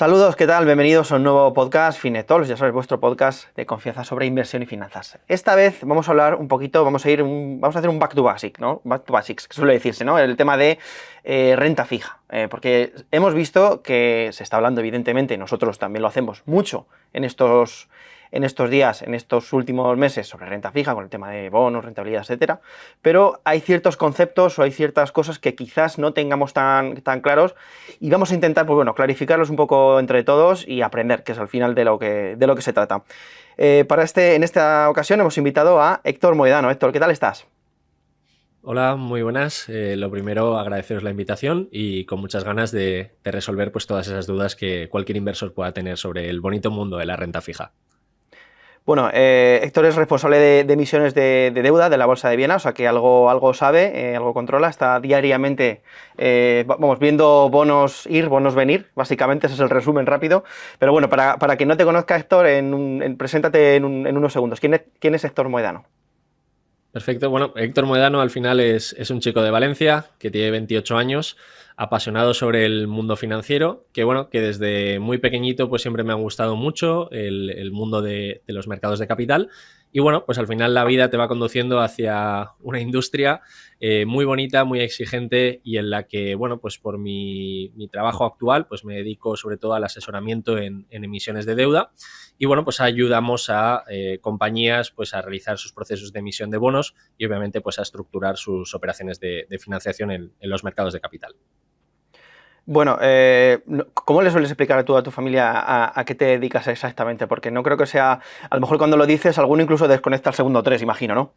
Saludos, ¿qué tal? Bienvenidos a un nuevo podcast Finetalks, ya sabes, vuestro podcast de confianza sobre inversión y finanzas. Esta vez vamos a hablar un poquito, vamos a hacer un back to basic, ¿no? Back to basics, que suele decirse, ¿no? El tema de renta fija, porque hemos visto que se está hablando, evidentemente, nosotros también lo hacemos mucho en estos días, en estos últimos meses, sobre renta fija, con el tema de bonos, rentabilidad, etcétera, pero hay ciertos conceptos o hay ciertas cosas que quizás no tengamos tan claros y vamos a intentar, pues bueno, clarificarlos un poco entre todos y aprender, que es al final de lo que se trata. En esta ocasión hemos invitado a Héctor Moedano. Héctor, ¿qué tal estás? Hola, muy buenas. Lo primero, agradeceros la invitación y con muchas ganas de resolver pues, todas esas dudas que cualquier inversor pueda tener sobre el bonito mundo de la renta fija. Bueno, Héctor es responsable de emisiones de deuda de la Bolsa de Viena, o sea que algo sabe, algo controla, está diariamente, vamos, viendo bonos ir, bonos venir, básicamente ese es el resumen rápido. Pero bueno, para quien no te conozca, Héctor, preséntate en unos segundos. ¿Quién es Héctor Moedano? Perfecto. Bueno, Héctor Moedano al final es un chico de Valencia que tiene 28 años, apasionado sobre el mundo financiero, que bueno, que desde muy pequeñito pues siempre me ha gustado mucho el mundo de los mercados de capital. Y bueno, pues al final la vida te va conduciendo hacia una industria muy bonita, muy exigente y en la que, bueno, pues por mi trabajo actual, pues me dedico sobre todo al asesoramiento en emisiones de deuda. Y bueno, pues ayudamos a compañías pues a realizar sus procesos de emisión de bonos y obviamente pues a estructurar sus operaciones de financiación en los mercados de capital. Bueno, ¿cómo le sueles explicar tú a tu familia a qué te dedicas exactamente? Porque no creo que sea, a lo mejor cuando lo dices, alguno incluso desconecta el segundo tres, imagino, ¿no?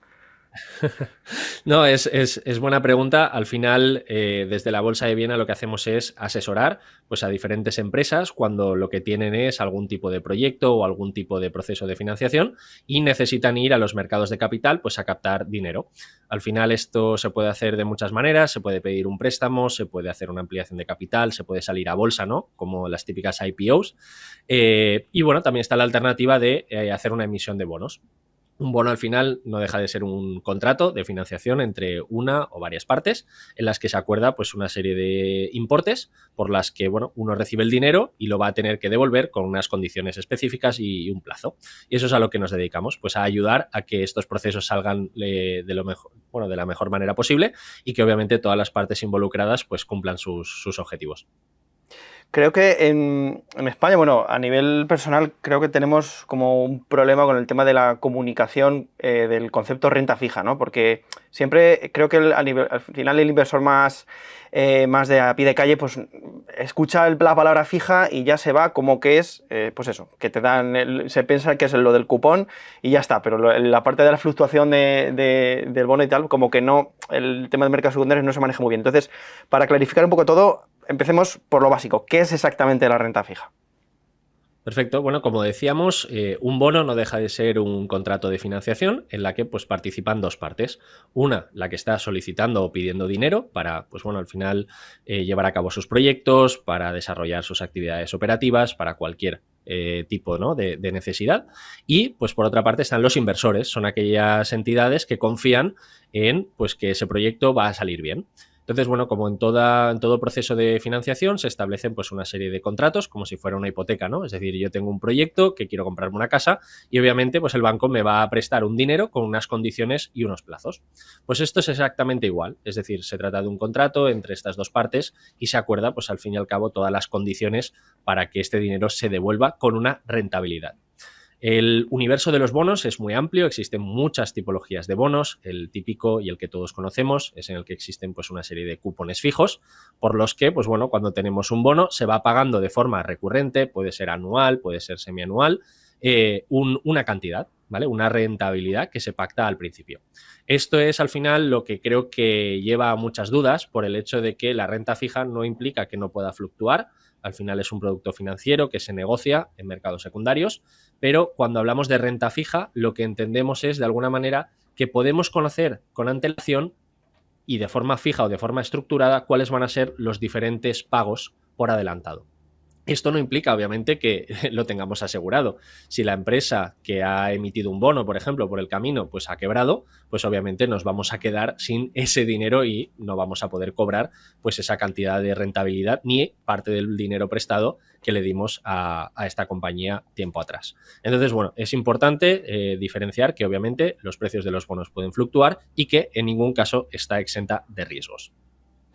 No, es buena pregunta. Al final, desde la Bolsa de Viena lo que hacemos es asesorar pues, a diferentes empresas cuando lo que tienen es algún tipo de proyecto o algún tipo de proceso de financiación y necesitan ir a los mercados de capital pues, a captar dinero. Al final esto se puede hacer de muchas maneras, se puede pedir un préstamo, se puede hacer una ampliación de capital, se puede salir a bolsa, ¿no? Como las típicas IPOs. Y bueno, también está la alternativa de hacer una emisión de bonos. Un bono al final no deja de ser un contrato de financiación entre una o varias partes en las que se acuerda pues una serie de importes por las que bueno, uno recibe el dinero y lo va a tener que devolver con unas condiciones específicas y un plazo. Y eso es a lo que nos dedicamos, pues a ayudar a que estos procesos salgan de lo mejor, bueno, de la mejor manera posible y que obviamente todas las partes involucradas pues cumplan sus objetivos. Creo que en España, bueno, a nivel personal, creo que tenemos como un problema con el tema de la comunicación del concepto renta fija, ¿no? Porque siempre creo que al final el inversor más de a pie de calle, pues escucha la palabra fija y ya se va como que es, pues eso, que te dan, se piensa que es lo del cupón y ya está, pero la parte de la fluctuación del bono y tal, como que no, el tema de mercados secundarios no se maneja muy bien. Entonces, para clarificar un poco todo, empecemos por lo básico. ¿Qué es exactamente la renta fija? Perfecto. Bueno, como decíamos, un bono no deja de ser un contrato de financiación en la que pues, participan dos partes. Una, la que está solicitando o pidiendo dinero para, pues bueno, al final llevar a cabo sus proyectos, para desarrollar sus actividades operativas, para cualquier tipo, ¿no? de necesidad. Y, pues por otra parte, están los inversores. Son aquellas entidades que confían en pues, que ese proyecto va a salir bien. Entonces, bueno, como en todo proceso de financiación se establecen pues una serie de contratos como si fuera una hipoteca, ¿no? Es decir, yo tengo un proyecto que quiero comprarme una casa y obviamente pues el banco me va a prestar un dinero con unas condiciones y unos plazos. Pues esto es exactamente igual, es decir, se trata de un contrato entre estas dos partes y se acuerda pues al fin y al cabo todas las condiciones para que este dinero se devuelva con una rentabilidad. El universo de los bonos es muy amplio, existen muchas tipologías de bonos. El típico y el que todos conocemos es en el que existen pues, una serie de cupones fijos, por los que, pues bueno, cuando tenemos un bono se va pagando de forma recurrente, puede ser anual, puede ser semianual, una cantidad, ¿vale? Una rentabilidad que se pacta al principio. Esto es al final lo que creo que lleva a muchas dudas por el hecho de que la renta fija no implica que no pueda fluctuar. Al final es un producto financiero que se negocia en mercados secundarios, pero cuando hablamos de renta fija, lo que entendemos es, de alguna manera, que podemos conocer con antelación y de forma fija o de forma estructurada cuáles van a ser los diferentes pagos por adelantado. Esto no implica, obviamente, que lo tengamos asegurado. Si la empresa que ha emitido un bono, por ejemplo, por el camino, pues ha quebrado, pues obviamente nos vamos a quedar sin ese dinero y no vamos a poder cobrar pues esa cantidad de rentabilidad ni parte del dinero prestado que le dimos a esta compañía tiempo atrás. Entonces, bueno, es importante diferenciar que obviamente los precios de los bonos pueden fluctuar y que en ningún caso está exenta de riesgos.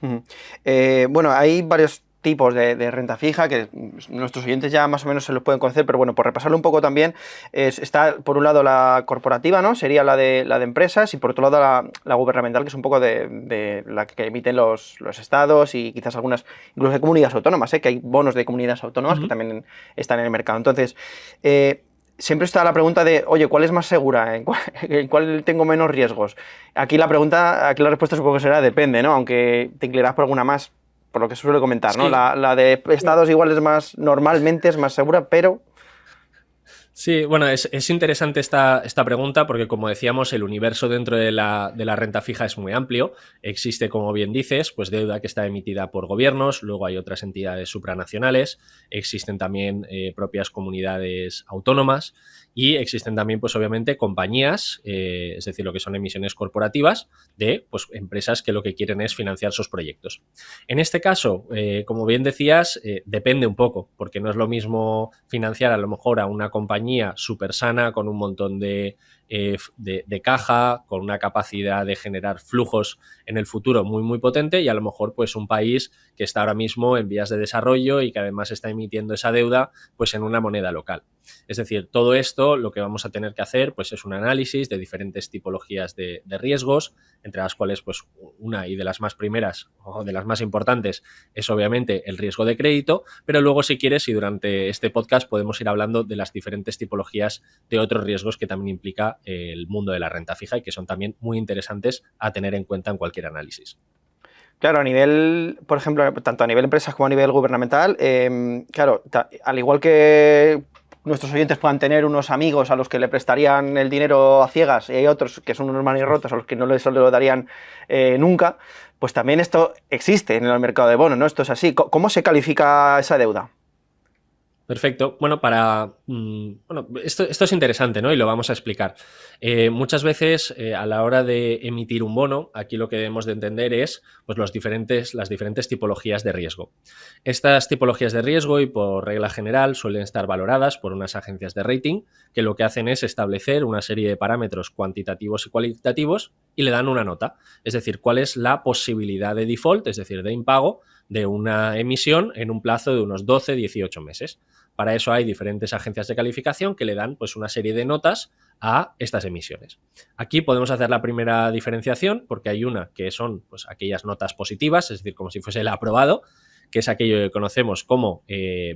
Bueno, hay varios tipos de renta fija que nuestros oyentes ya más o menos se los pueden conocer, pero bueno, por repasarlo un poco también, está por un lado la corporativa, ¿no? Sería la de empresas, y por otro lado la gubernamental, que es un poco de la que emiten los estados y quizás algunas, incluso de comunidades autónomas, que hay bonos de comunidades autónomas que también están en el mercado. Entonces, siempre está la pregunta de, oye, ¿cuál es más segura? ¿En cuál tengo menos riesgos? Aquí la respuesta supongo que será depende, ¿no? Aunque te inclinarás por alguna más, por lo que se suele comentar, ¿no? Sí. La de estados igual normalmente es más segura, pero... Sí, bueno, es interesante esta pregunta porque, como decíamos, el universo dentro de la renta fija es muy amplio. Existe, como bien dices, pues deuda que está emitida por gobiernos, luego hay otras entidades supranacionales, existen también propias comunidades autónomas y existen también, pues obviamente, compañías, es decir, lo que son emisiones corporativas de pues, empresas que lo que quieren es financiar sus proyectos. En este caso, como bien decías, depende un poco, porque no es lo mismo financiar a lo mejor a una compañía súper sana con un montón de caja, con una capacidad de generar flujos en el futuro muy, muy potente, y a lo mejor pues un país que está ahora mismo en vías de desarrollo y que además está emitiendo esa deuda pues en una moneda local. Es decir, todo esto lo que vamos a tener que hacer pues es un análisis de diferentes tipologías de riesgos, entre las cuales pues una y de las más primeras o de las más importantes es obviamente el riesgo de crédito, pero luego si quieres y durante este podcast podemos ir hablando de las diferentes tipologías de otros riesgos que también implica el mundo de la renta fija y que son también muy interesantes a tener en cuenta en cualquier análisis. Claro, a nivel, por ejemplo, tanto a nivel empresas como a nivel gubernamental, claro, al igual que nuestros oyentes puedan tener unos amigos a los que le prestarían el dinero a ciegas, y hay otros que son unos manirrotos a los que no les lo darían nunca, pues también esto existe en el mercado de bonos, ¿no? Esto es así. ¿Cómo se califica esa deuda? Perfecto. Bueno, esto es interesante, ¿no? Y lo vamos a explicar. Muchas veces, a la hora de emitir un bono, aquí lo que debemos de entender es pues, las diferentes tipologías de riesgo. Estas tipologías de riesgo, y por regla general, suelen estar valoradas por unas agencias de rating que lo que hacen es establecer una serie de parámetros cuantitativos y cualitativos y le dan una nota. Es decir, cuál es la posibilidad de default, es decir, de impago de una emisión en un plazo de unos 12-18 meses. Para eso hay diferentes agencias de calificación que le dan pues, una serie de notas a estas emisiones. Aquí podemos hacer la primera diferenciación porque hay una que son pues, aquellas notas positivas, es decir, como si fuese el aprobado, que es aquello que conocemos como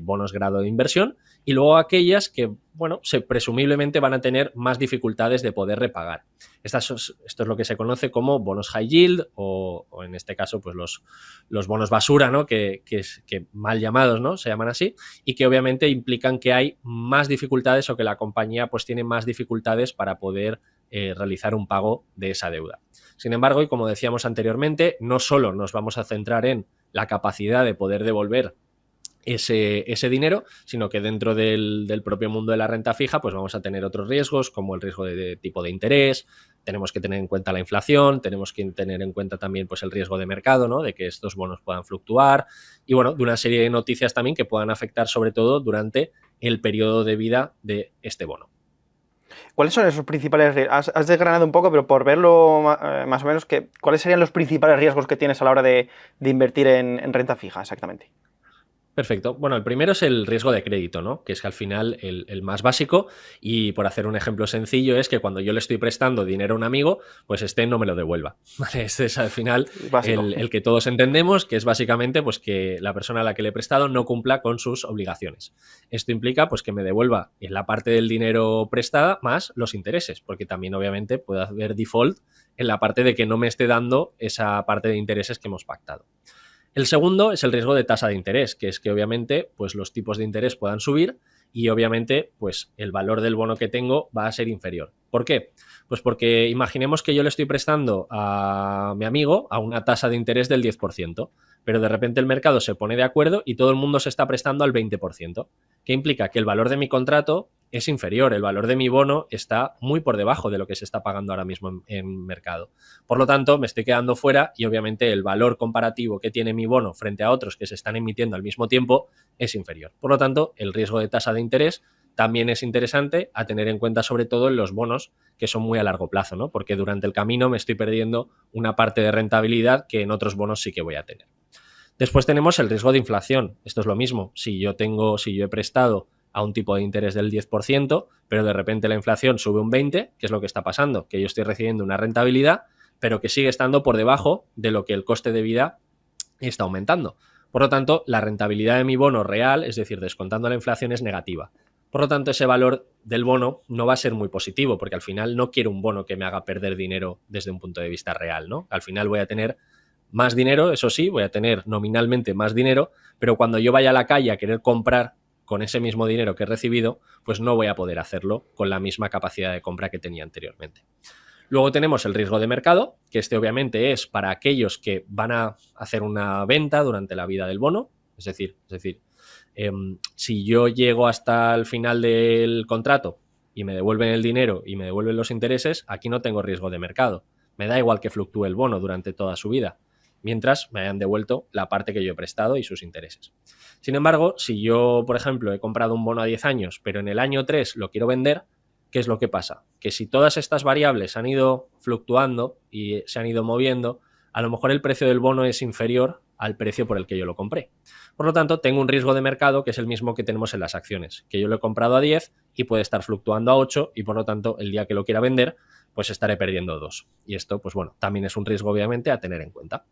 bonos grado de inversión, y luego aquellas que, bueno, presumiblemente van a tener más dificultades de poder repagar. Esto es lo que se conoce como bonos high yield o en este caso pues los bonos basura, ¿no? que mal llamados, ¿no? Se llaman así, y que obviamente implican que hay más dificultades o que la compañía pues tiene más dificultades para poder realizar un pago de esa deuda. Sin embargo, y como decíamos anteriormente, no solo nos vamos a centrar en la capacidad de poder devolver ese dinero, sino que dentro del propio mundo de la renta fija pues vamos a tener otros riesgos como el riesgo de tipo de interés, tenemos que tener en cuenta la inflación, tenemos que tener en cuenta también pues el riesgo de mercado, ¿no? De que estos bonos puedan fluctuar y bueno, de una serie de noticias también que puedan afectar sobre todo durante el periodo de vida de este bono. ¿Cuáles son esos principales riesgos? Has desgranado un poco, pero por verlo más o menos, ¿cuáles serían los principales riesgos que tienes a la hora de invertir en renta fija exactamente? Perfecto. Bueno, el primero es el riesgo de crédito, ¿no? Que es que al final el más básico, y por hacer un ejemplo sencillo, es que cuando yo le estoy prestando dinero a un amigo, pues este no me lo devuelva. ¿Vale? Este es al final el que todos entendemos, que es básicamente pues, que la persona a la que le he prestado no cumpla con sus obligaciones. Esto implica pues, que me devuelva en la parte del dinero prestada más los intereses, porque también obviamente puede haber default en la parte de que no me esté dando esa parte de intereses que hemos pactado. El segundo es el riesgo de tasa de interés, que es que obviamente pues, los tipos de interés puedan subir y obviamente pues el valor del bono que tengo va a ser inferior. ¿Por qué? Pues porque imaginemos que yo le estoy prestando a mi amigo a una tasa de interés del 10%, pero de repente el mercado se pone de acuerdo y todo el mundo se está prestando al 20%, que implica que el valor de mi contrato es inferior, el valor de mi bono está muy por debajo de lo que se está pagando ahora mismo en mercado. Por lo tanto, me estoy quedando fuera y obviamente el valor comparativo que tiene mi bono frente a otros que se están emitiendo al mismo tiempo es inferior. Por lo tanto, el riesgo de tasa de interés también es interesante a tener en cuenta, sobre todo en los bonos que son muy a largo plazo, ¿no? Porque durante el camino me estoy perdiendo una parte de rentabilidad que en otros bonos sí que voy a tener. Después tenemos el riesgo de inflación. Esto es lo mismo. Si yo he prestado a un tipo de interés del 10%, pero de repente la inflación sube un 20%, ¿qué es lo que está pasando? Que yo estoy recibiendo una rentabilidad, pero que sigue estando por debajo de lo que el coste de vida está aumentando. Por lo tanto, la rentabilidad de mi bono real, es decir, descontando la inflación, es negativa. Por lo tanto, ese valor del bono no va a ser muy positivo, porque al final no quiero un bono que me haga perder dinero desde un punto de vista real, ¿no? Al final voy a tener más dinero, eso sí, voy a tener nominalmente más dinero, pero cuando yo vaya a la calle a querer comprar con ese mismo dinero que he recibido, pues no voy a poder hacerlo con la misma capacidad de compra que tenía anteriormente. Luego tenemos el riesgo de mercado, que este obviamente es para aquellos que van a hacer una venta durante la vida del bono, es decir, si yo llego hasta el final del contrato y me devuelven el dinero y me devuelven los intereses, aquí no tengo riesgo de mercado. Me da igual que fluctúe el bono durante toda su vida, mientras me hayan devuelto la parte que yo he prestado y sus intereses. Sin embargo, si yo, por ejemplo, he comprado un bono a 10 años, pero en el año 3 lo quiero vender, ¿qué es lo que pasa? Que si todas estas variables han ido fluctuando y se han ido moviendo, a lo mejor el precio del bono es inferior al precio por el que yo lo compré. Por lo tanto, tengo un riesgo de mercado que es el mismo que tenemos en las acciones, que yo lo he comprado a 10 y puede estar fluctuando a 8 y por lo tanto, el día que lo quiera vender, pues estaré perdiendo 2. Y esto, pues bueno, también es un riesgo obviamente a tener en cuenta.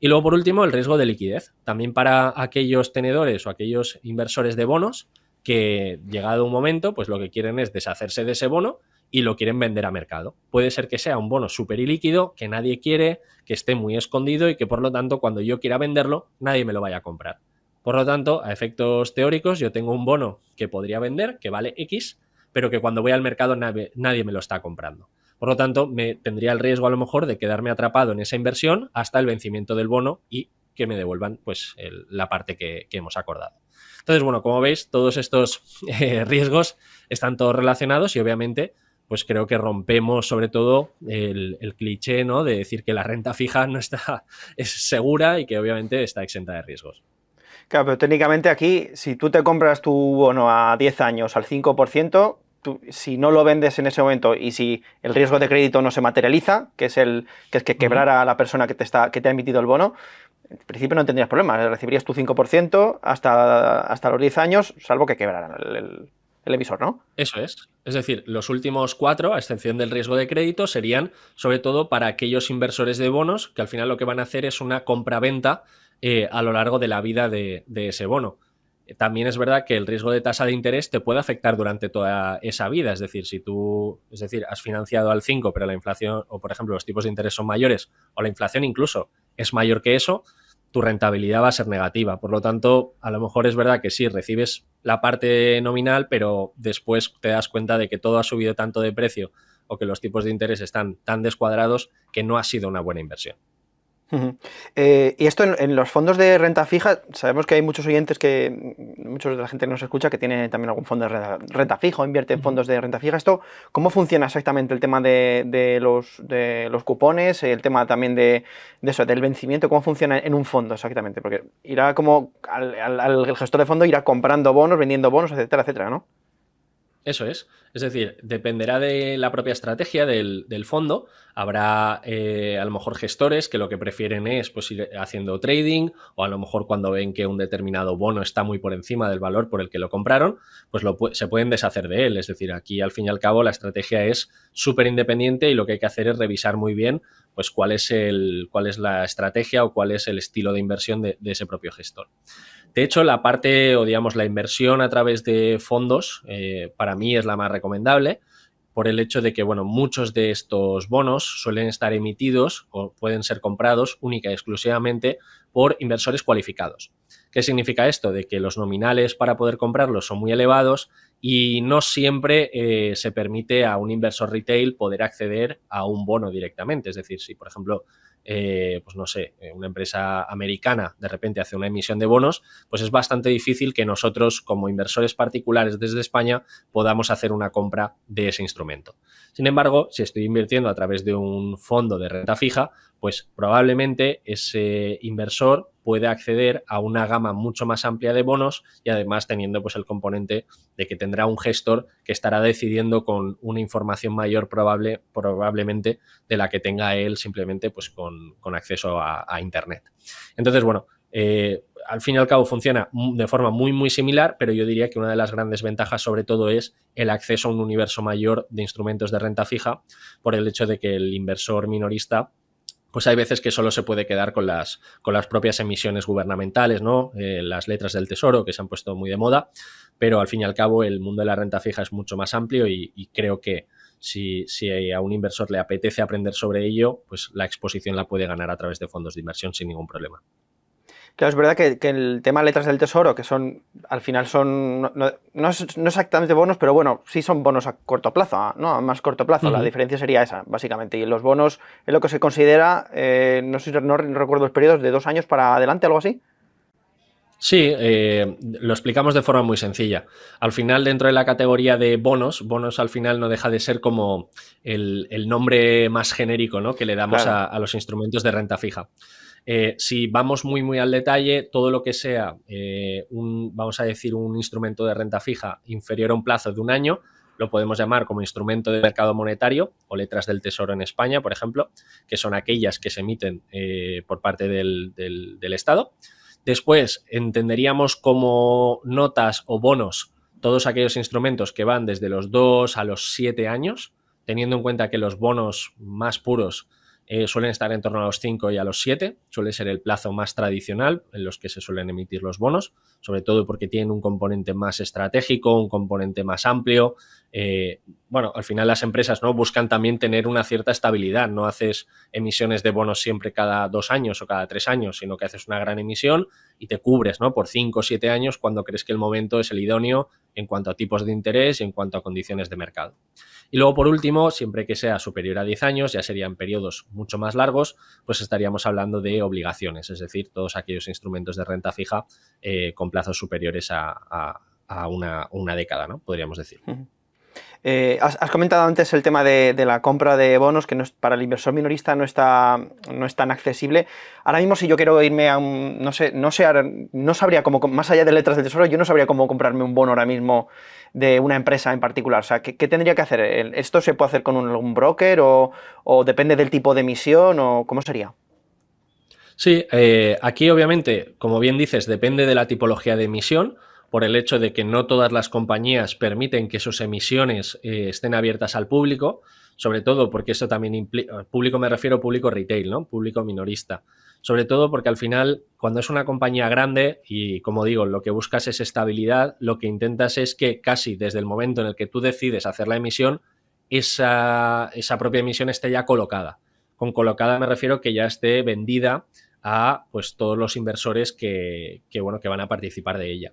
Y luego, por último, el riesgo de liquidez. También para aquellos tenedores o aquellos inversores de bonos que, llegado un momento, pues lo que quieren es deshacerse de ese bono y lo quieren vender a mercado. Puede ser que sea un bono súper ilíquido, que nadie quiere, que esté muy escondido y que por lo tanto cuando yo quiera venderlo nadie me lo vaya a comprar. Por lo tanto, a efectos teóricos, yo tengo un bono que podría vender, que vale X, pero que cuando voy al mercado nadie me lo está comprando. Por lo tanto, me tendría el riesgo a lo mejor de quedarme atrapado en esa inversión hasta el vencimiento del bono y que me devuelvan pues la parte que hemos acordado. Entonces, bueno, como veis, todos estos riesgos están todos relacionados y obviamente pues creo que rompemos sobre todo el cliché, ¿no?, de decir que la renta fija no es segura y que obviamente está exenta de riesgos. Claro, pero técnicamente aquí, si tú te compras tu bono a 10 años al 5%, si no lo vendes en ese momento y si el riesgo de crédito no se materializa, que es que quebrara a la persona que te ha emitido el bono, en principio no tendrías problemas, recibirías tu 5% hasta los 10 años, salvo que quebrara el emisor, ¿no? Eso es. Es decir, los últimos 4, a excepción del riesgo de crédito, serían sobre todo para aquellos inversores de bonos que al final lo que van a hacer es una compra-venta a lo largo de la vida de ese bono. También es verdad que el riesgo de tasa de interés te puede afectar durante toda esa vida. Es decir, si tú has financiado al 5, pero la inflación, o por ejemplo los tipos de interés son mayores, o la inflación incluso es mayor que eso, tu rentabilidad va a ser negativa. Por lo tanto, a lo mejor es verdad que sí, recibes la parte nominal, pero después te das cuenta de que todo ha subido tanto de precio o que los tipos de interés están tan descuadrados que no ha sido una buena inversión. Y esto en los fondos de renta fija, sabemos que hay muchos oyentes muchos de la gente que nos escucha que tiene también algún fondo de renta fija o invierte en fondos de renta fija. ¿Esto cómo funciona exactamente el tema de los cupones, el tema también de eso, del vencimiento? ¿Cómo funciona en un fondo exactamente? Porque irá como el gestor de fondo irá comprando bonos, vendiendo bonos, etcétera, etcétera, ¿no? Eso es. Es decir, dependerá de la propia estrategia del fondo. Habrá a lo mejor gestores que lo que prefieren es pues, ir haciendo trading, o a lo mejor cuando ven que un determinado bono está muy por encima del valor por el que lo compraron, pues se pueden deshacer de él. Es decir, aquí al fin y al cabo la estrategia es súper independiente y lo que hay que hacer es revisar muy bien pues, cuál es la estrategia o cuál es el estilo de inversión de ese propio gestor. De hecho, la parte o digamos la inversión a través de fondos para mí es la más recomendable. por el hecho de que, bueno, muchos de estos bonos suelen estar emitidos o pueden ser comprados única y exclusivamente por inversores cualificados. ¿Qué significa esto? De que los nominales para poder comprarlos son muy elevados y no siempre se permite a un inversor retail poder acceder a un bono directamente. Es decir, si, por ejemplo, pues no sé, una empresa americana de repente hace una emisión de bonos, pues es bastante difícil que nosotros, como inversores particulares desde España, podamos hacer una compra de ese instrumento. Sin embargo, si estoy invirtiendo a través de un fondo de renta fija, pues probablemente ese inversor puede acceder a una gama mucho más amplia de bonos y además teniendo pues el componente de que tendrá un gestor que estará decidiendo con una información mayor probablemente de la que tenga él simplemente pues con acceso a Internet. Entonces, bueno, al fin y al cabo funciona de forma muy similar, pero yo diría que una de las grandes ventajas sobre todo es el acceso a un universo mayor de instrumentos de renta fija por el hecho de que el inversor minorista pues hay veces que solo se puede quedar con las propias emisiones gubernamentales, ¿no? Las letras del tesoro que se han puesto muy de moda, pero al fin y al cabo el mundo de la renta fija es mucho más amplio y creo que si a un inversor le apetece aprender sobre ello, pues la exposición la puede ganar a través de fondos de inversión sin ningún problema. Claro, es verdad que el tema de letras del tesoro, que son, al final son, no exactamente bonos, pero bueno, sí son bonos a corto plazo, ¿no? A más corto plazo. La diferencia sería esa, básicamente. Y los bonos es lo que se considera, no sé, no recuerdo los periodos, de 2 años para adelante, algo así. Sí, lo explicamos de forma muy sencilla. Al final, dentro de la categoría de bonos al final no deja de ser como el nombre más genérico, ¿no? Que le damos Claro. a los instrumentos de renta fija. Si vamos muy al detalle, todo lo que sea vamos a decir, un instrumento de renta fija inferior a un plazo de 1 año, lo podemos llamar como instrumento de mercado monetario o letras del tesoro en España, por ejemplo, que son aquellas que se emiten por parte del Estado. Después entenderíamos como notas o bonos todos aquellos instrumentos que van desde los 2 a los 7 años, teniendo en cuenta que los bonos más puros suelen estar en torno a los 5 y a los 7, suele ser el plazo más tradicional en los que se suelen emitir los bonos, sobre todo porque tienen un componente más estratégico, un componente más amplio. Bueno, al final las empresas, ¿no?, buscan también tener una cierta estabilidad, no haces emisiones de bonos siempre cada 2 años o cada 3 años, sino que haces una gran emisión y te cubres, ¿no?, por 5 o 7 años cuando crees que el momento es el idóneo en cuanto a tipos de interés y en cuanto a condiciones de mercado. Y luego, por último, siempre que sea superior a 10 años, ya serían periodos mucho más largos, pues estaríamos hablando de obligaciones, es decir, todos aquellos instrumentos de renta fija con plazos superiores a una década, ¿no?, podríamos decir. Has comentado antes el tema de la compra de bonos, que no es, para el inversor minorista no es tan accesible. Ahora mismo, si yo quiero irme a un, no sabría cómo, más allá de letras del tesoro, yo no sabría cómo comprarme un bono ahora mismo de una empresa en particular. O sea, ¿qué tendría que hacer? ¿Esto se puede hacer con un broker o depende del tipo de emisión o cómo sería? Sí, aquí obviamente, como bien dices, depende de la tipología de emisión, por el hecho de que no todas las compañías permiten que sus emisiones estén abiertas al público, sobre todo porque eso también implica, público me refiero a público retail, ¿no?, público minorista, sobre todo porque al final, cuando es una compañía grande y, como digo, lo que buscas es estabilidad, lo que intentas es que casi desde el momento en el que tú decides hacer la emisión, esa propia emisión esté ya colocada. Con colocada me refiero que ya esté vendida a pues todos los inversores que van a participar de ella.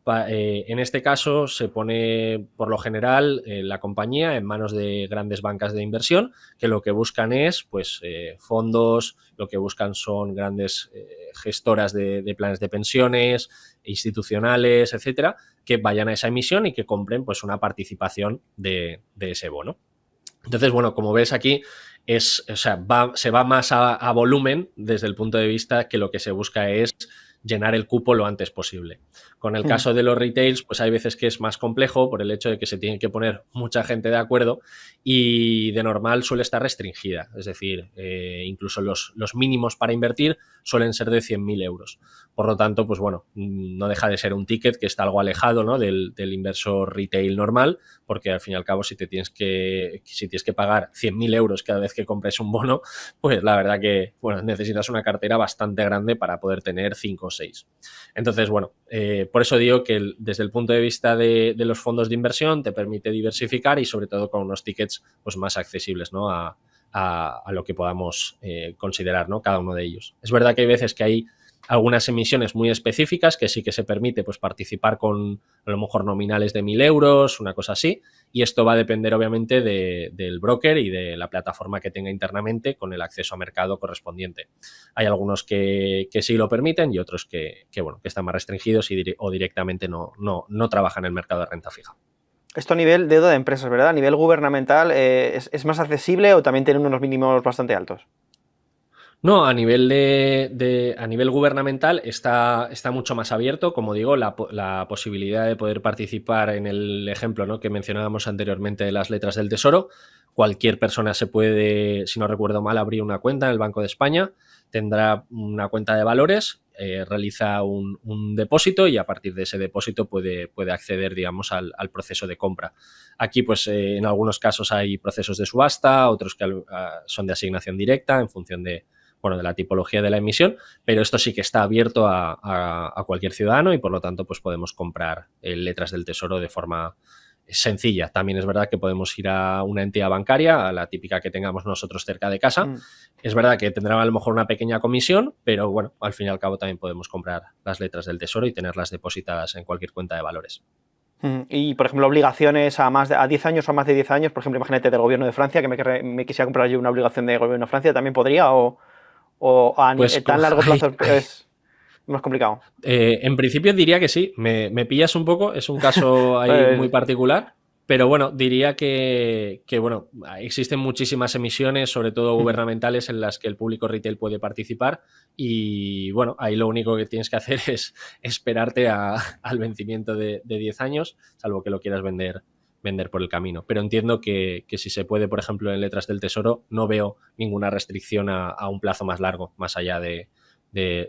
En este caso se pone por lo general la compañía en manos de grandes bancas de inversión que lo que buscan es pues fondos, lo que buscan son grandes gestoras de planes de pensiones, institucionales, etcétera, que vayan a esa emisión y que compren pues una participación de ese bono. Entonces, bueno, como ves aquí, se va más a volumen desde el punto de vista que lo que se busca es llenar el cupo lo antes posible. Con el caso de los retails, pues hay veces que es más complejo por el hecho de que se tiene que poner mucha gente de acuerdo y de normal suele estar restringida. Es decir, incluso los mínimos para invertir suelen ser de 100.000 euros. Por lo tanto, pues bueno, no deja de ser un ticket que está algo alejado, ¿no?, del inversor retail normal, porque al fin y al cabo si tienes que pagar 100.000 euros cada vez que compres un bono, pues la verdad que bueno, necesitas una cartera bastante grande para poder tener 5 6. Entonces, bueno, por eso digo que desde el punto de vista de los fondos de inversión te permite diversificar y sobre todo con unos tickets pues, más accesibles, ¿no? a lo que podamos considerar, ¿no? Cada uno de ellos. Es verdad que hay veces que hay algunas emisiones muy específicas que sí que se permite pues, participar con a lo mejor nominales de 1.000 euros, una cosa así, y esto va a depender obviamente del broker y de la plataforma que tenga internamente con el acceso a mercado correspondiente. Hay algunos que sí lo permiten y otros que están más restringidos o directamente no trabajan en el mercado de renta fija. Esto a nivel deuda de empresas, ¿verdad? A nivel gubernamental, ¿es más accesible o también tiene unos mínimos bastante altos? No, a nivel a nivel gubernamental está mucho más abierto, como digo, la posibilidad de poder participar en el ejemplo, ¿no? que mencionábamos anteriormente de las letras del Tesoro. Cualquier persona se puede, si no recuerdo mal, abrir una cuenta en el Banco de España, tendrá una cuenta de valores, realiza un depósito y a partir de ese depósito puede acceder, digamos, al proceso de compra. Aquí, pues, en algunos casos hay procesos de subasta, otros que son de asignación directa en función de la tipología de la emisión, pero esto sí que está abierto a cualquier ciudadano y por lo tanto pues podemos comprar letras del Tesoro de forma sencilla. También es verdad que podemos ir a una entidad bancaria, a la típica que tengamos nosotros cerca de casa. Es verdad que tendrá a lo mejor una pequeña comisión, pero bueno, al fin y al cabo también podemos comprar las letras del Tesoro y tenerlas depositadas en cualquier cuenta de valores. Y, por ejemplo, obligaciones a 10 años o a más de 10 años, por ejemplo, imagínate del gobierno de Francia, que me quisiera comprar yo una obligación del gobierno de Francia, ¿también podría? ¿O Pues, tan largo plazo es más complicado? En principio diría que sí. Me pillas un poco, es un caso ahí muy particular, pero bueno, diría que bueno, existen muchísimas emisiones, sobre todo gubernamentales, en las que el público retail puede participar y bueno, ahí lo único que tienes que hacer es esperarte al vencimiento de 10 años, salvo que lo quieras vender por el camino. Pero entiendo que si se puede, por ejemplo, en letras del Tesoro, no veo ninguna restricción a un plazo más largo, más allá de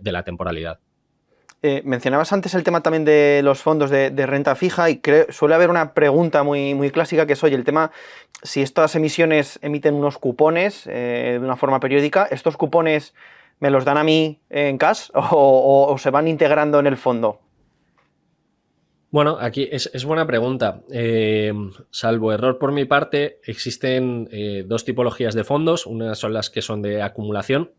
la temporalidad. Mencionabas antes el tema también de los fondos de renta fija y suele haber una pregunta muy, muy clásica que es, oye, el tema, si estas emisiones emiten unos cupones de una forma periódica, ¿estos cupones me los dan a mí en cash o se van integrando en el fondo? Bueno, aquí es buena pregunta. Salvo error por mi parte, existen dos tipologías de fondos. Unas son las que son de acumulación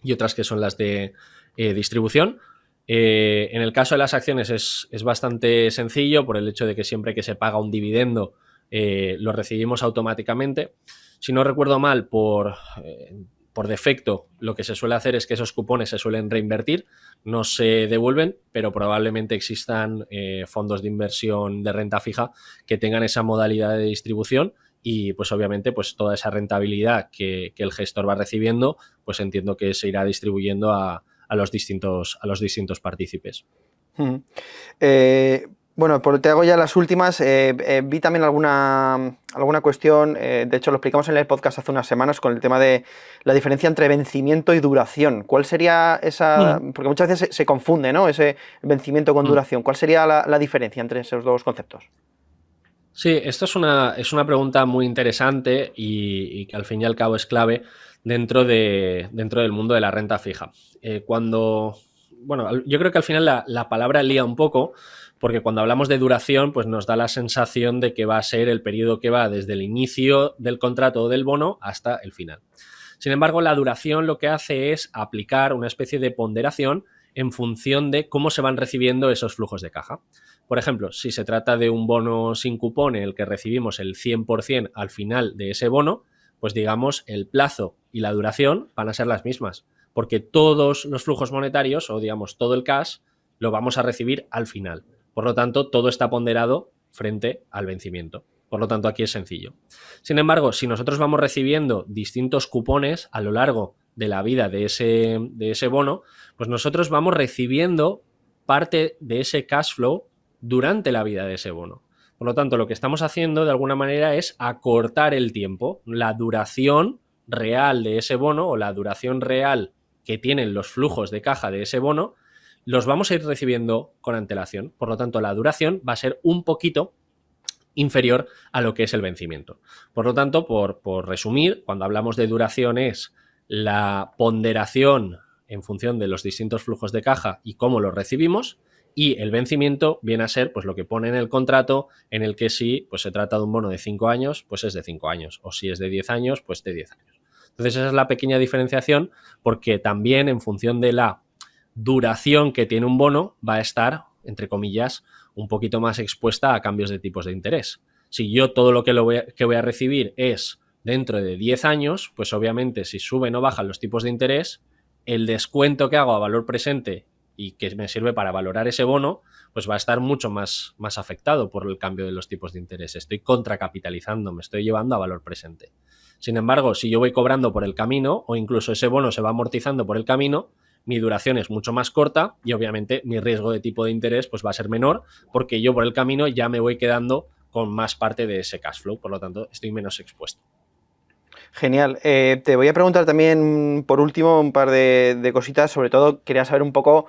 y otras que son las de distribución. En el caso de las acciones es bastante sencillo por el hecho de que siempre que se paga un dividendo lo recibimos automáticamente. Si no recuerdo mal, por defecto, lo que se suele hacer es que esos cupones se suelen reinvertir, no se devuelven, pero probablemente existan fondos de inversión de renta fija que tengan esa modalidad de distribución y pues obviamente pues toda esa rentabilidad que el gestor va recibiendo, pues entiendo que se irá distribuyendo a los distintos partícipes. Bueno, te hago ya las últimas. Vi también alguna cuestión, de hecho lo explicamos en el podcast hace unas semanas con el tema de la diferencia entre vencimiento y duración. ¿Cuál sería esa? Porque muchas veces se confunde, ¿no? Ese vencimiento con duración. ¿Cuál sería la diferencia entre esos dos conceptos? Sí, esto es una pregunta muy interesante y que al fin y al cabo es clave dentro del mundo de la renta fija. Yo creo que al final la palabra lía un poco, porque cuando hablamos de duración, pues nos da la sensación de que va a ser el periodo que va desde el inicio del contrato o del bono hasta el final. Sin embargo, la duración lo que hace es aplicar una especie de ponderación en función de cómo se van recibiendo esos flujos de caja. Por ejemplo, si se trata de un bono sin cupón en el que recibimos el 100% al final de ese bono, pues digamos el plazo y la duración van a ser las mismas, porque todos los flujos monetarios o digamos todo el cash lo vamos a recibir al final. Por lo tanto, todo está ponderado frente al vencimiento. Por lo tanto, aquí es sencillo. Sin embargo, si nosotros vamos recibiendo distintos cupones a lo largo de la vida de ese bono, pues nosotros vamos recibiendo parte de ese cash flow durante la vida de ese bono. Por lo tanto, lo que estamos haciendo de alguna manera es acortar el tiempo, la duración real de ese bono o la duración real que tienen los flujos de caja de ese bono, los vamos a ir recibiendo con antelación. Por lo tanto, la duración va a ser un poquito inferior a lo que es el vencimiento. Por lo tanto, por resumir, cuando hablamos de duración es la ponderación en función de los distintos flujos de caja y cómo los recibimos. Y el vencimiento viene a ser pues lo que pone en el contrato, en el que si pues, se trata de un bono de 5 años, pues es de 5 años. O si es de 10 años, pues de 10 años. Entonces esa es la pequeña diferenciación, porque también en función de la duración que tiene un bono va a estar, entre comillas, un poquito más expuesta a cambios de tipos de interés. Si yo todo lo que voy a recibir es dentro de 10 años, pues obviamente si suben o bajan los tipos de interés, el descuento que hago a valor presente y que me sirve para valorar ese bono, pues va a estar mucho más afectado por el cambio de los tipos de interés. Estoy contracapitalizando, me estoy llevando a valor presente. Sin embargo, si yo voy cobrando por el camino o incluso ese bono se va amortizando por el camino, mi duración es mucho más corta y obviamente mi riesgo de tipo de interés pues va a ser menor, porque yo por el camino ya me voy quedando con más parte de ese cash flow, por lo tanto estoy menos expuesto. Genial. Te voy a preguntar también, por último, un par de cositas. Sobre todo, quería saber un poco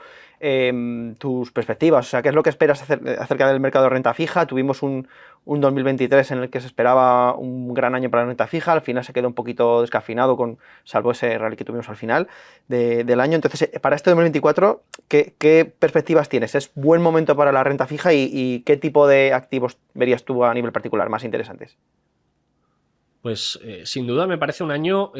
tus perspectivas. O sea, ¿qué es lo que esperas acerca del mercado de renta fija? Tuvimos un 2023 en el que se esperaba un gran año para la renta fija. Al final se quedó un poquito descafeinado, salvo ese rally que tuvimos al final del año. Entonces, para este 2024, ¿qué perspectivas tienes? ¿Es buen momento para la renta fija y qué tipo de activos verías tú a nivel particular más interesantes? Pues sin duda me parece un año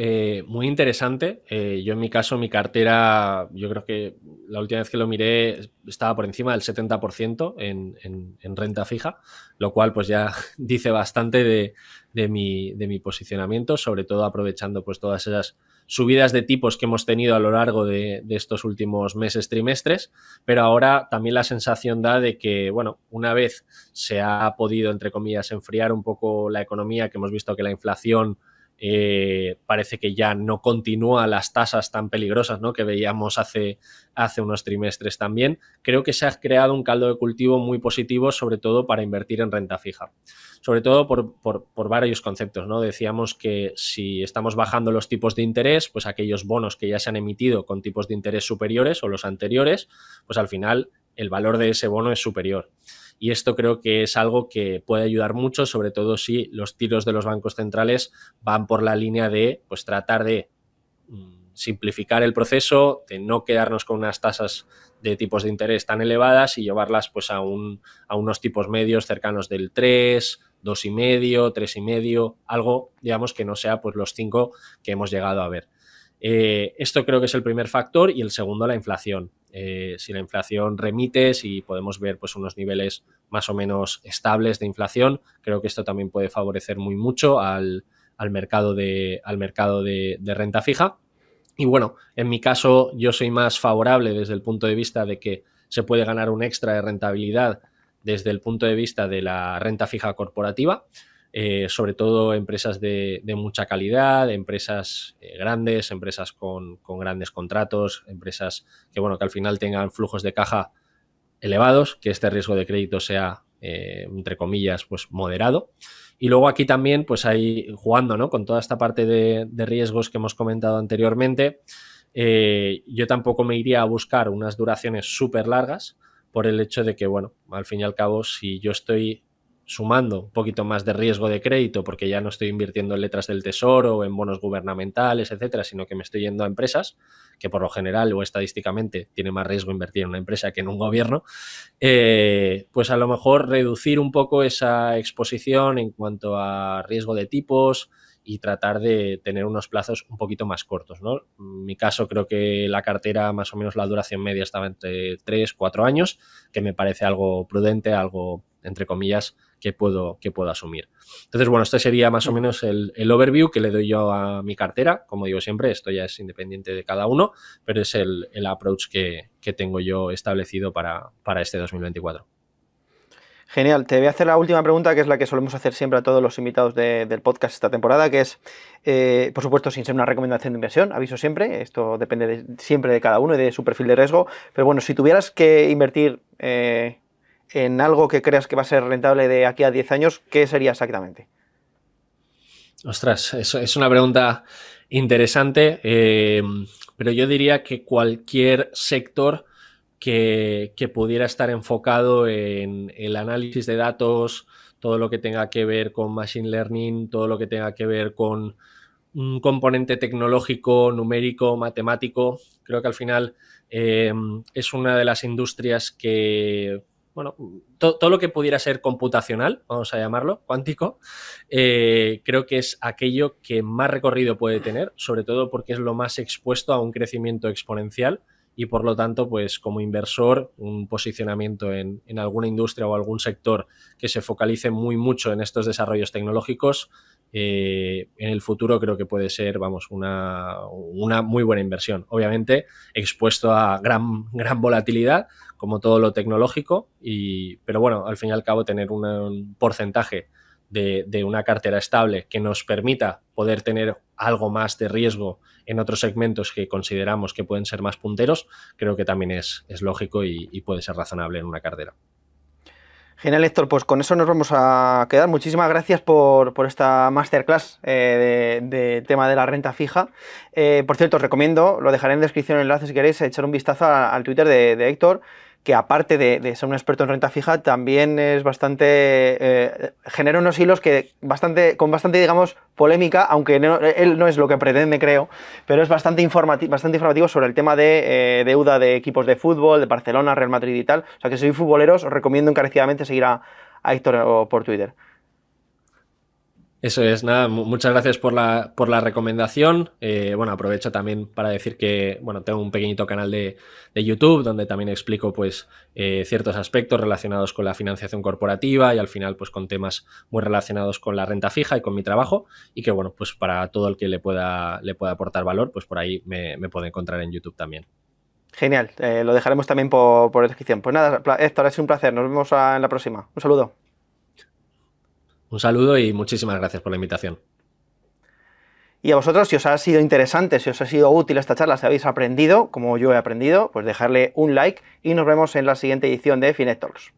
muy interesante. Yo en mi caso, mi cartera, yo creo que la última vez que lo miré estaba por encima del 70% en renta fija, lo cual pues ya dice bastante de mi posicionamiento, sobre todo aprovechando pues todas esas subidas de tipos que hemos tenido a lo largo de estos últimos meses, trimestres, pero ahora también la sensación da de que, bueno, una vez se ha podido, entre comillas, enfriar un poco la economía, que hemos visto que la inflación parece que ya no continúa las tasas tan peligrosas, ¿no?, que veíamos hace unos trimestres también. Creo que se ha creado un caldo de cultivo muy positivo, sobre todo para invertir en renta fija. Sobre todo por varios conceptos, ¿no? Decíamos que si estamos bajando los tipos de interés, pues aquellos bonos que ya se han emitido con tipos de interés superiores o los anteriores, pues al final el valor de ese bono es superior. Y esto creo que es algo que puede ayudar mucho, sobre todo si los tiros de los bancos centrales van por la línea de pues, tratar de simplificar el proceso, de no quedarnos con unas tasas de tipos de interés tan elevadas y llevarlas pues, a unos tipos medios cercanos del 3, 2,5, 3,5, algo, digamos, que no sea pues, los 5 que hemos llegado a ver. Esto creo que es el primer factor, y el segundo, la inflación. Si la inflación remite, si podemos ver pues, unos niveles más o menos estables de inflación, creo que esto también puede favorecer muy mucho al mercado de renta fija. Y bueno, en mi caso yo soy más favorable desde el punto de vista de que se puede ganar un extra de rentabilidad desde el punto de vista de la renta fija corporativa. Sobre todo empresas de mucha calidad, empresas grandes, empresas con grandes contratos, empresas que, bueno, que al final tengan flujos de caja elevados, que este riesgo de crédito sea, entre comillas, pues moderado. Y luego aquí también, pues hay, jugando, ¿no?, con toda esta parte de riesgos que hemos comentado anteriormente, yo tampoco me iría a buscar unas duraciones súper largas, por el hecho de que, bueno, al fin y al cabo, si yo estoy sumando un poquito más de riesgo de crédito, porque ya no estoy invirtiendo en letras del tesoro o en bonos gubernamentales, etcétera, sino que me estoy yendo a empresas, que por lo general o estadísticamente tiene más riesgo invertir en una empresa que en un gobierno, pues a lo mejor reducir un poco esa exposición en cuanto a riesgo de tipos y tratar de tener unos plazos un poquito más cortos, ¿no? En mi caso creo que la cartera, más o menos la duración media estaba entre 3-4 años, que me parece algo prudente, algo, entre comillas, que puedo asumir. Entonces, bueno, este sería más o menos el overview que le doy yo a mi cartera. Como digo siempre, esto ya es independiente de cada uno, pero es el approach que tengo yo establecido para este 2024. Genial, te voy a hacer la última pregunta, que es la que solemos hacer siempre a todos los invitados del podcast esta temporada, que es, por supuesto, sin ser una recomendación de inversión, aviso siempre, esto depende siempre de cada uno y de su perfil de riesgo, pero bueno, si tuvieras que invertir en algo que creas que va a ser rentable de aquí a 10 años, ¿qué sería exactamente? Ostras, es una pregunta interesante, pero yo diría que cualquier sector que pudiera estar enfocado en el análisis de datos, todo lo que tenga que ver con machine learning, todo lo que tenga que ver con un componente tecnológico, numérico, matemático. Creo que al final es una de las industrias que, bueno, todo lo que pudiera ser computacional, vamos a llamarlo, cuántico, creo que es aquello que más recorrido puede tener, sobre todo porque es lo más expuesto a un crecimiento exponencial y por lo tanto, pues como inversor, un posicionamiento en alguna industria o algún sector que se focalice muy mucho en estos desarrollos tecnológicos, en el futuro creo que puede ser, vamos, una muy buena inversión. Obviamente, expuesto a gran volatilidad, como todo lo tecnológico, pero bueno, al fin y al cabo tener un porcentaje de una cartera estable que nos permita poder tener algo más de riesgo en otros segmentos que consideramos que pueden ser más punteros, creo que también es lógico y puede ser razonable en una cartera. Genial, Héctor, pues con eso nos vamos a quedar. Muchísimas gracias por esta masterclass de tema de la renta fija. Por cierto, os recomiendo, lo dejaré en descripción el enlace si queréis, echar un vistazo al Twitter de Héctor, que aparte de ser un experto en renta fija, también es bastante... genera unos hilos con bastante, digamos, polémica, aunque él no es lo que pretende, creo, pero es bastante informativo sobre el tema de deuda de equipos de fútbol, de Barcelona, Real Madrid y tal. O sea que si sois futboleros, os recomiendo encarecidamente seguir a Héctor por Twitter. Eso es, nada, muchas gracias por la recomendación. Bueno, aprovecho también para decir que, bueno, tengo un pequeñito canal de YouTube donde también explico, pues, ciertos aspectos relacionados con la financiación corporativa y al final, pues, con temas muy relacionados con la renta fija y con mi trabajo y que, bueno, pues, para todo el que le pueda aportar valor, pues, por ahí me puede encontrar en YouTube también. Genial, lo dejaremos también por descripción. Pues nada, Héctor, ha sido un placer. Nos vemos en la próxima. Un saludo. Un saludo y muchísimas gracias por la invitación. Y a vosotros, si os ha sido interesante, si os ha sido útil esta charla, si habéis aprendido, como yo he aprendido, pues dejarle un like y nos vemos en la siguiente edición de Finet Talks.